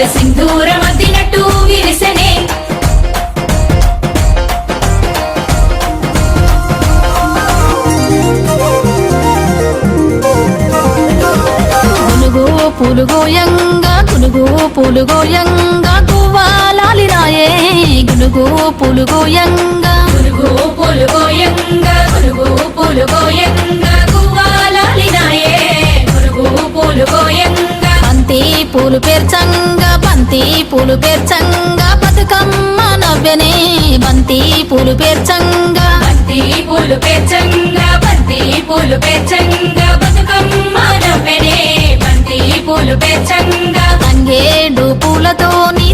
సింధూరం అద్దినట్టు విరిసెనే పులుగోయంగా గునుగు పులుగోయంగా గువ్వాలాలినాయే గునుగు పులుగోయంగా గునుగు పులుగోయంగా గునుగు పులుగోయంగా గువ్వాలాలినాయే గునుగు పులుగోయంగా బంతి పూలు పేర్చంగా బతుకమ్మ నవ్వెనే బంతి పూలు పేర్చంగా బంతి పూలు పేర్చంగా బంతి పూలు పేర్చంగా బతుకమ్మ నవ్వెనే బంతి పూలు పేర్చంగా తంగేడు పూలతోని